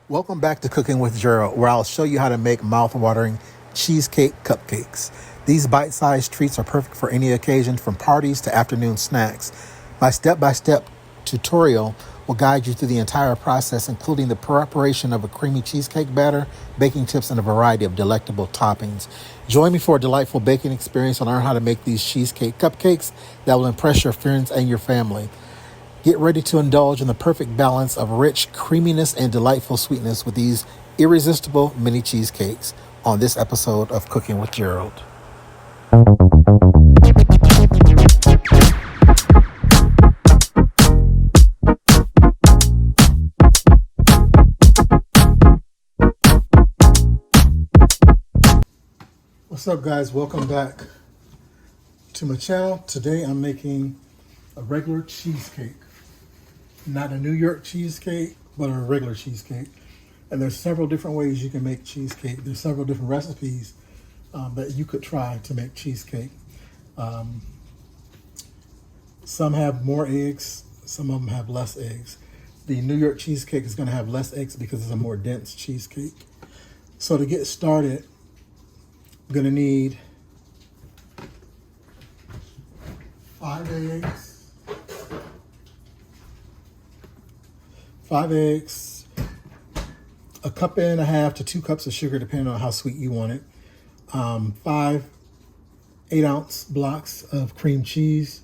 Welcome back to Cooking with Gerald, where I'll show you how to make mouth-watering cheesecake cupcakes. These bite-sized treats are perfect for any occasion, from parties to afternoon snacks. My step-by-step tutorial will guide you through the entire process, including the preparation of a creamy cheesecake batter, baking tips, and a variety of delectable toppings. Join me for a delightful baking experience and learn how to make these cheesecake cupcakes that will impress your friends and your family. Get ready to indulge in the perfect balance of rich creaminess and delightful sweetness with these irresistible mini cheesecakes on this episode of Cooking with Gerald. What's up, guys? Welcome back to my channel. Today I'm making a regular cheesecake. Not a New York cheesecake, but a regular cheesecake. And there's several different ways you can make cheesecake. There's several different recipes that you could try to make cheesecake. Some have more eggs, some of them have less eggs. The New York cheesecake is going to have less eggs because it's a more dense cheesecake. So to get started, I'm going to need 5 eggs, a cup and a half to 2 cups of sugar, depending on how sweet you want it. 5 8-ounce blocks of cream cheese,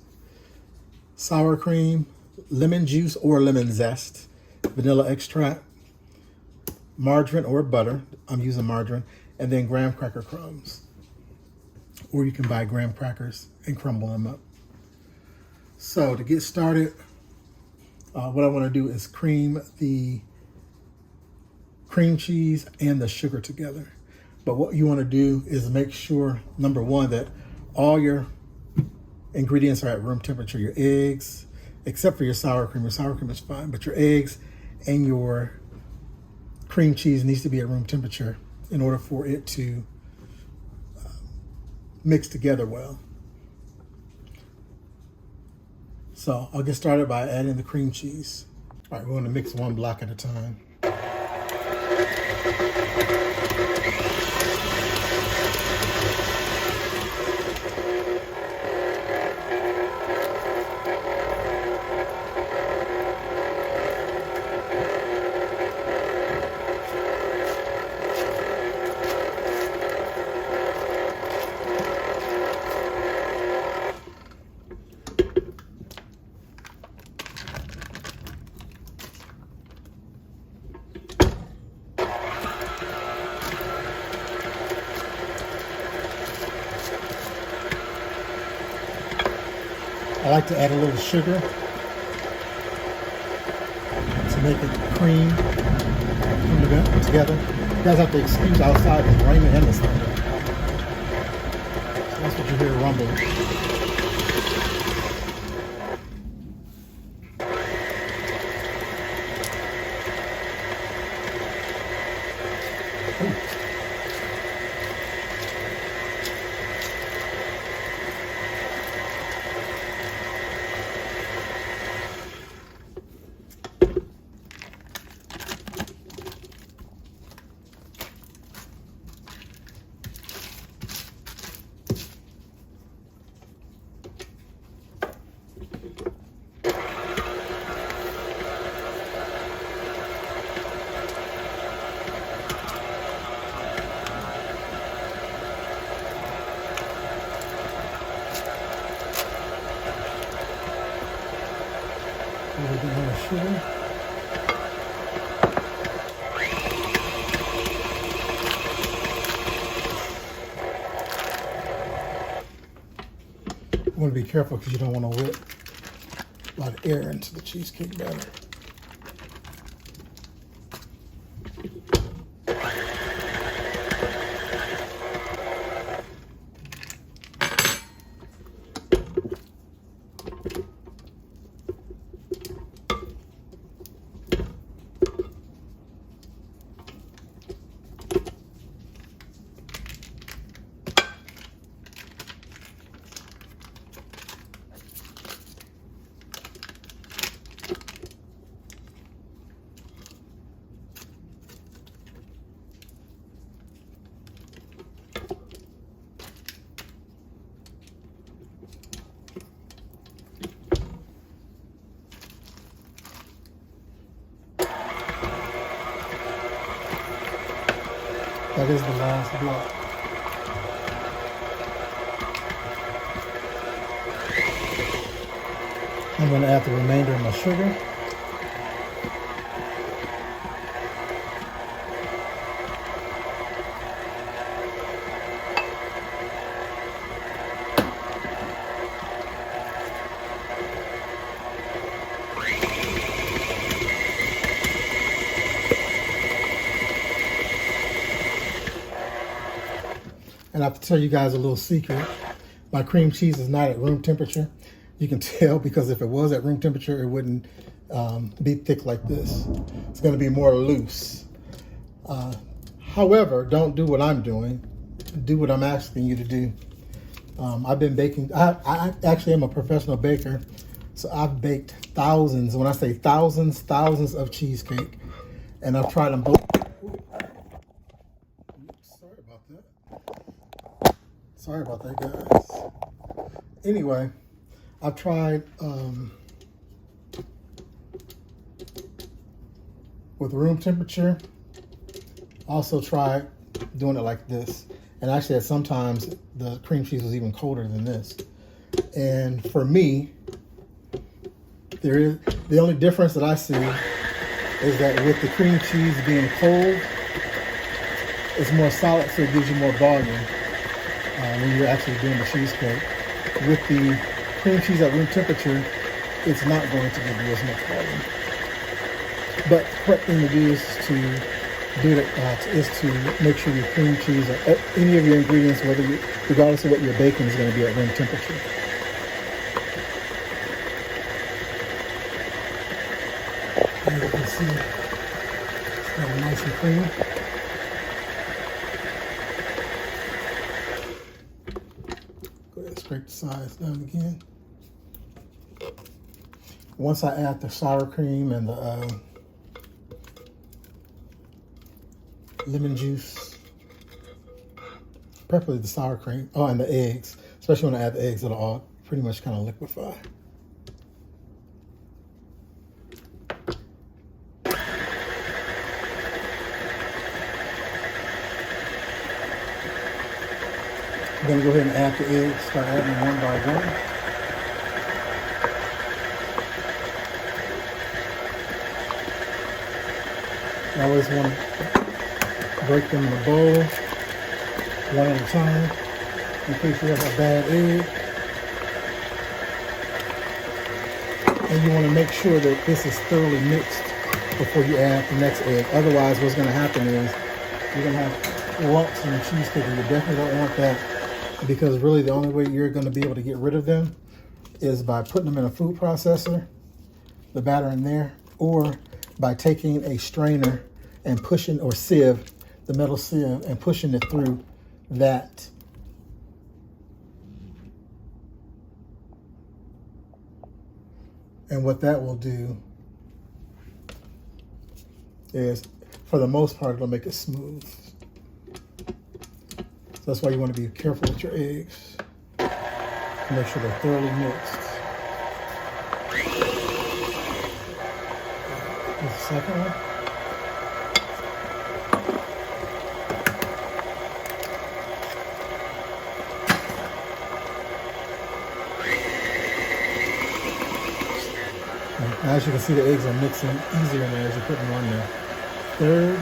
sour cream, lemon juice or lemon zest, vanilla extract, margarine or butter. I'm using margarine, and then graham cracker crumbs. Or you can buy graham crackers and crumble them up. So to get started, what I want to do is cream the cream cheese and the sugar together. But what you want to do is make sure, number one, that all your ingredients are at room temperature. Your eggs, except for your sour cream. Your sour cream is fine, but your eggs and your cream cheese needs to be at room temperature in order for it to mix together well. So I'll get started by adding the cream cheese. All right, we're going to mix one block at a time. I like to add a little sugar to make it cream come together. You guys have to excuse outside, it's raining and the thunder. So that's what you hear rumbling. A little bit more sugar. You want to be careful because you don't want to whip a lot of air into the cheesecake batter. That is the last block. I'm going to add the remainder of my sugar. And I have to tell you guys a little secret. My cream cheese is not at room temperature. You can tell because if it was at room temperature, it wouldn't be thick like this. It's going to be more loose. However, don't do what I'm doing. Do what I'm asking you to do. I've been baking. I actually am a professional baker. So I've baked thousands. When I say thousands, thousands of cheesecake. And I've tried them both. Sorry about that, guys. Anyway, I've tried with room temperature. Also tried doing it like this. And actually, at sometimes the cream cheese was even colder than this. And for me, the only difference that I see is that with the cream cheese being cold, it's more solid, so it gives you more volume. When you're actually doing the cheesecake. With the cream cheese at room temperature, it's not going to give you as much volume. But the correct thing to do is to make sure your cream cheese or any of your ingredients, regardless of what you're baking, is going to be at room temperature. As you can see, it's got a nice and creamy. Scrape the sides down again. Once I add the sour cream and the lemon juice, preferably the sour cream, and the eggs, especially when I add the eggs, it'll all pretty much kind of liquefy. I'm going to go ahead and add the eggs, start adding them one by one. I always want to break them in a bowl, one at a time, in case you have a bad egg. And you want to make sure that this is thoroughly mixed before you add the next egg. Otherwise, what's going to happen is you're going to have lumps in the cheesecake, and you definitely don't want that. Because really the only way you're going to be able to get rid of them is by putting them in a food processor, the batter in there, or by taking a strainer and pushing, or sieve, the metal sieve, and pushing it through that. And what that will do is, for the most part, it'll make it smooth. That's why you want to be careful with your eggs. Make sure they're thoroughly mixed. Here's the second one. And as you can see, the eggs are mixing easier now as you're putting one there. Third.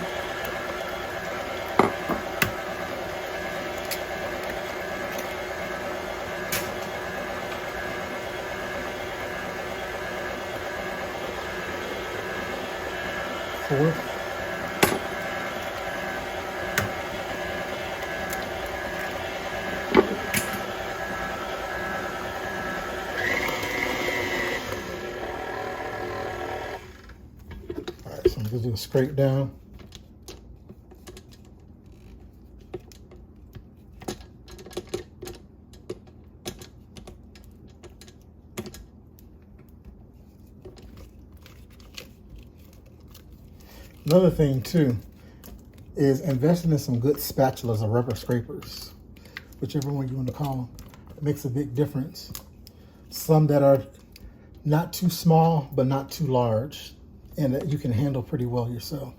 Fourth. All right, so I'm going to do a scrape down. Another thing too is investing in some good spatulas or rubber scrapers, whichever one you want to call them. It makes a big difference. Some that are not too small, but not too large, and that you can handle pretty well yourself.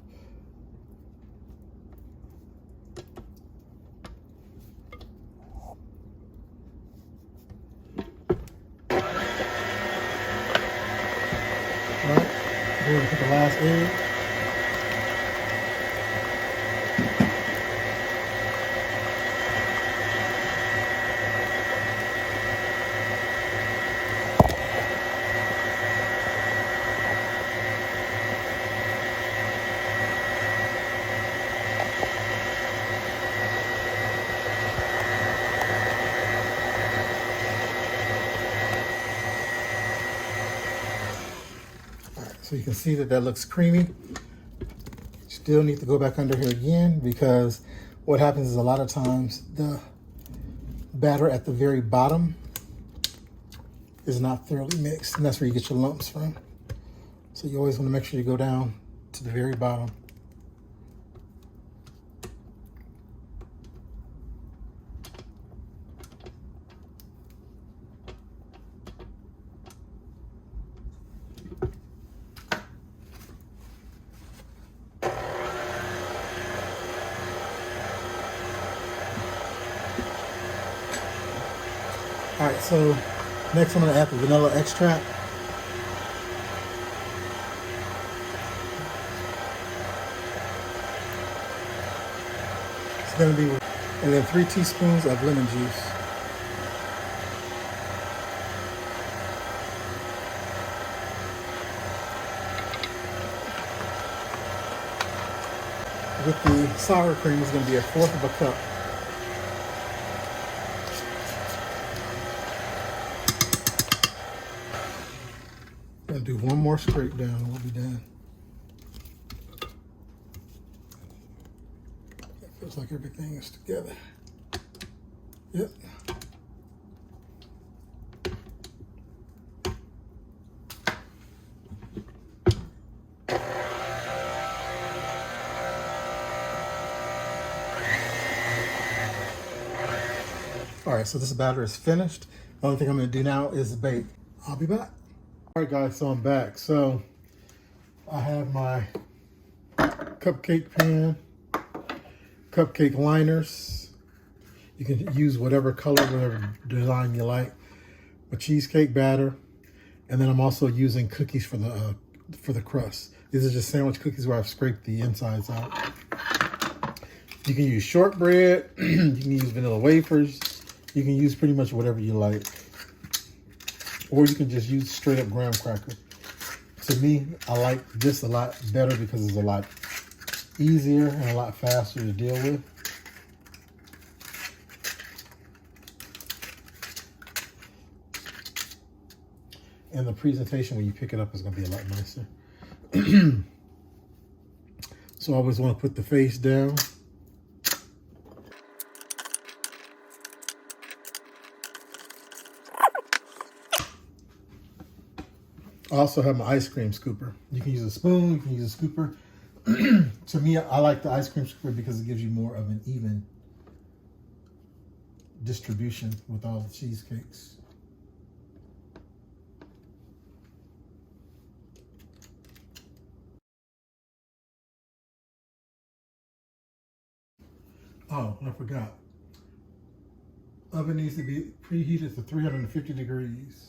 So you can see that that looks creamy. Still need to go back under here again, because what happens is a lot of times the batter at the very bottom is not thoroughly mixed, and that's where you get your lumps from. So you always want to make sure you go down to the very bottom. All right, so next I'm going to add the vanilla extract. It's going to be, and then 3 teaspoons of lemon juice. With the sour cream, it's going to be 1/4 of a cup. Gonna do one more scrape down and we'll be done. It feels like everything is together. Yep. All right, so this batter is finished. The only thing I'm gonna do now is bake. I'll be back. All right, guys, so I'm back. So I have my cupcake pan, cupcake liners. You can use whatever color, whatever design you like. A cheesecake batter, and then I'm also using cookies for the crust. These are just sandwich cookies where I've scraped the insides out. You can use shortbread. You can use vanilla wafers. You can use pretty much whatever you like. Or you can just use straight up graham cracker. To me, I like this a lot better because it's a lot easier and a lot faster to deal with. And the presentation when you pick it up is going to be a lot nicer. So I always want to put the face down. I also have my ice cream scooper. You can use a spoon, you can use a scooper. To me, I like the ice cream scooper because it gives you more of an even distribution with all the cheesecakes. Oh, I forgot. Oven needs to be preheated to 350 degrees.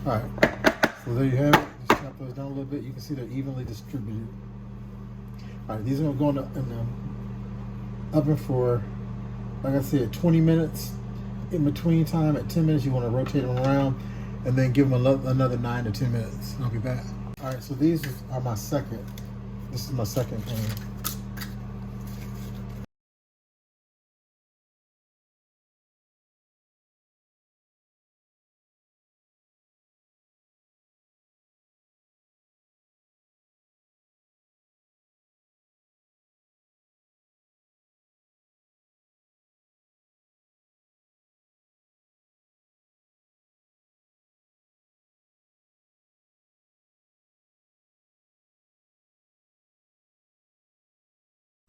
All right, so there you have it. Just chop those down a little bit. You can see they're evenly distributed. All right, these are gonna go in the oven for, like I said, 20 minutes. In between time, at 10 minutes, you want to rotate them around, and then give them another 9 to 10 minutes. And I'll be back. All right, so these are my second. This is my second pan.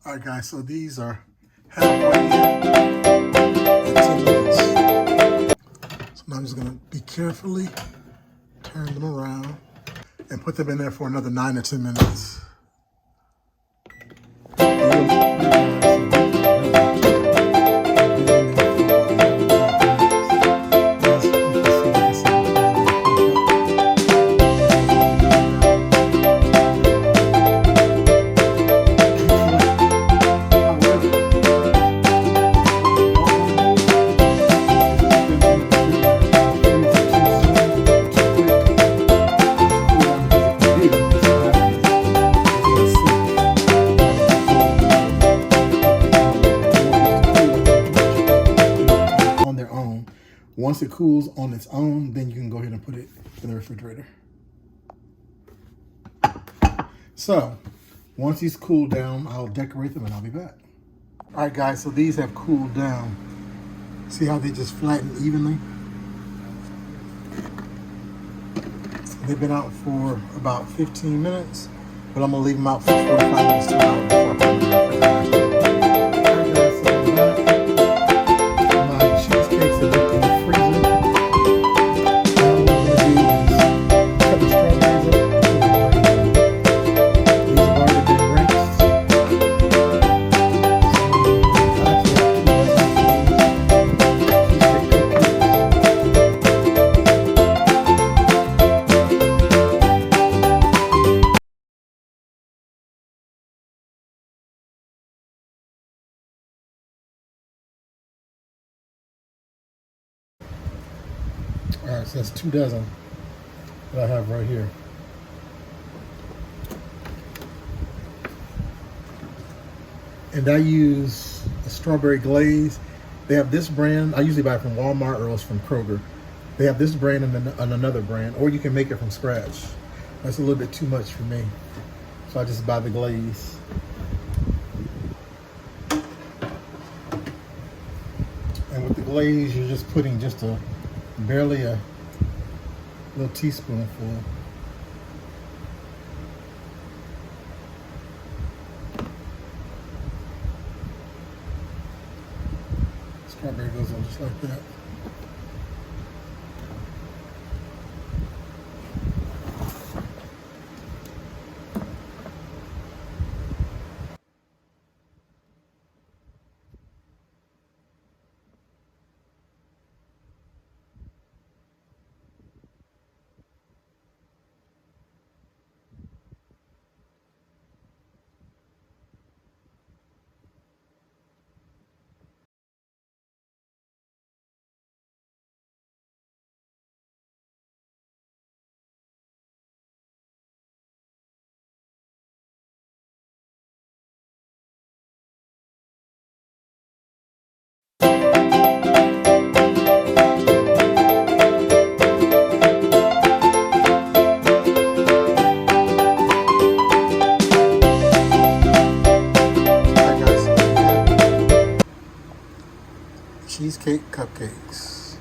All right, guys, so these are halfway in 10 minutes. So now I'm just gonna be carefully turn them around and put them in there for another 9 to 10 minutes. once it cools on its own, then you can go ahead and put it in the refrigerator. So once these cool down, I'll decorate them and I'll be back. All right, guys, so these have cooled down. See how they just flatten evenly? They've been out for about 15 minutes, but I'm gonna leave them out for 45 minutes to an hour before I put them in the refrigerator. All right, guys, so I'm back. My cheesecakes are dipped in the freezer. Now what I'm gonna do is cut the strawberries up. These have already been rinsed. All right, so that's 2 dozen that I have right here. And I use a strawberry glaze. They have this brand. I usually buy it from Walmart or else from Kroger. They have this brand and another brand, or you can make it from scratch. That's a little bit too much for me, so I just buy the glaze. And with the glaze, you're just putting just barely a little teaspoonful. Strawberry goes on just like that. Cheesecake Cupcakes.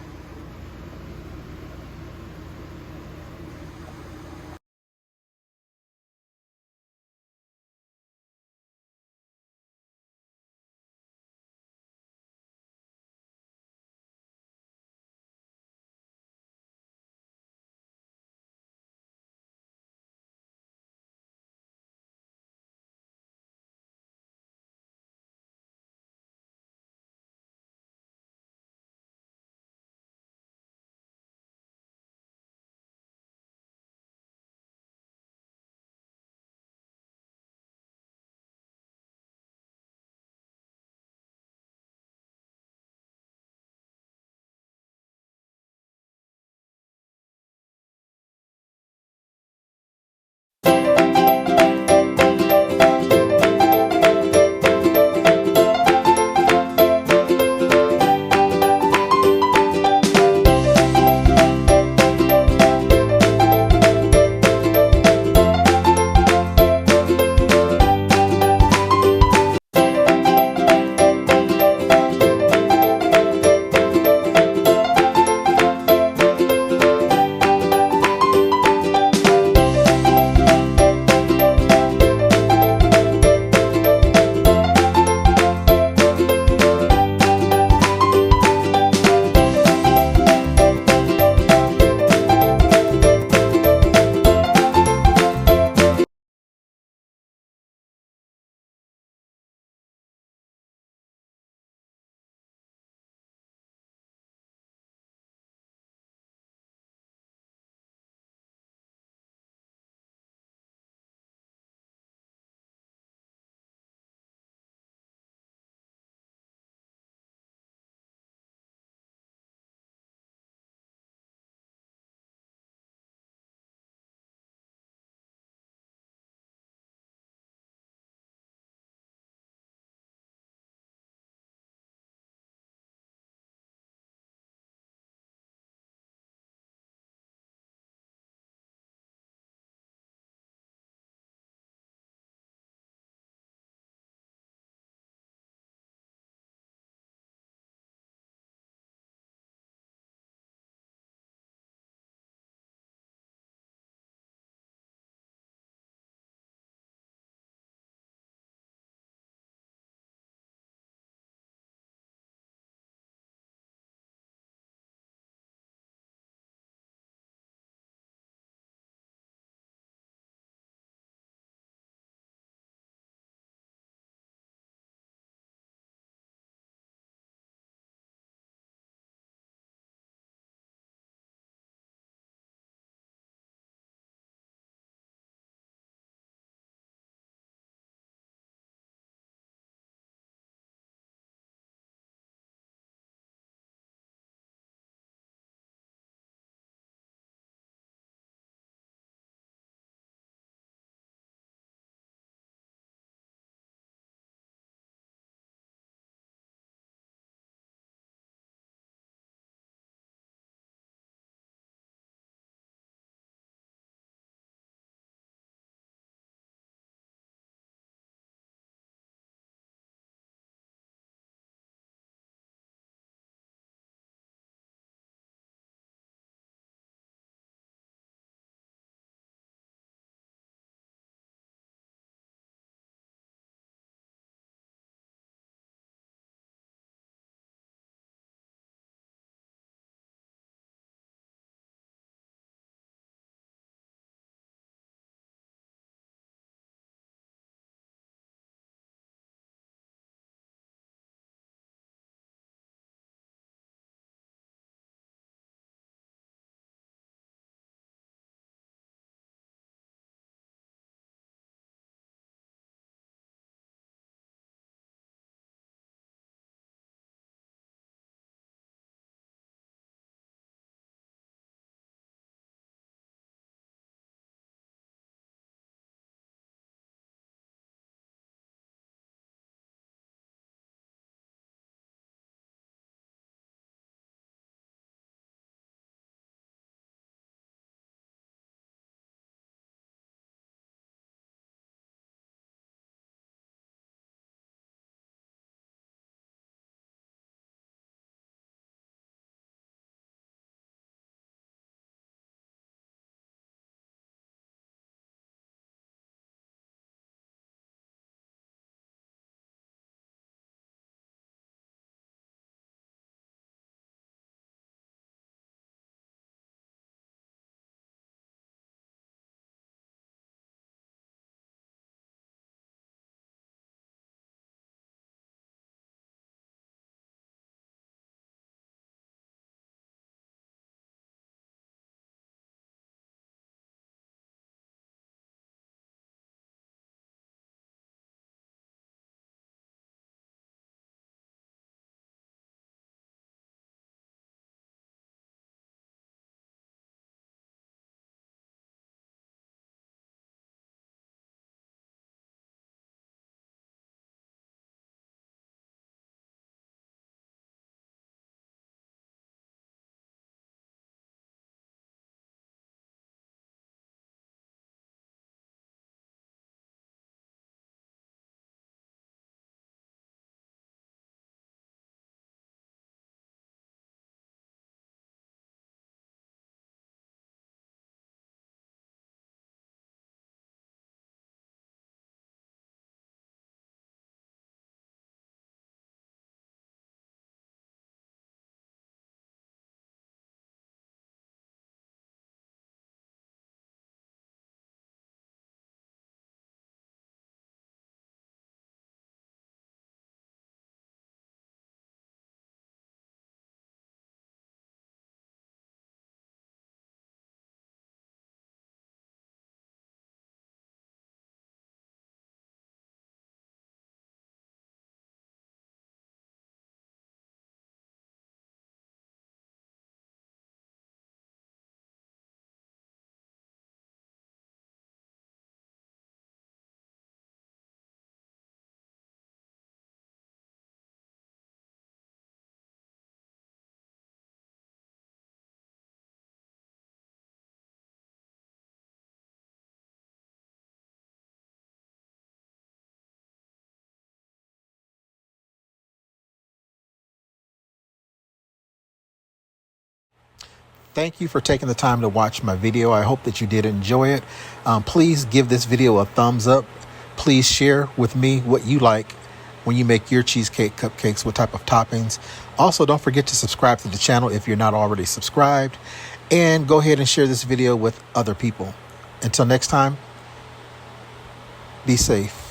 Thank you for taking the time to watch my video. I hope that you did enjoy it. Please give this video a thumbs up. Please share with me what you like when you make your cheesecake cupcakes, what type of toppings. Also, don't forget to subscribe to the channel if you're not already subscribed. And go ahead and share this video with other people. Until next time, be safe.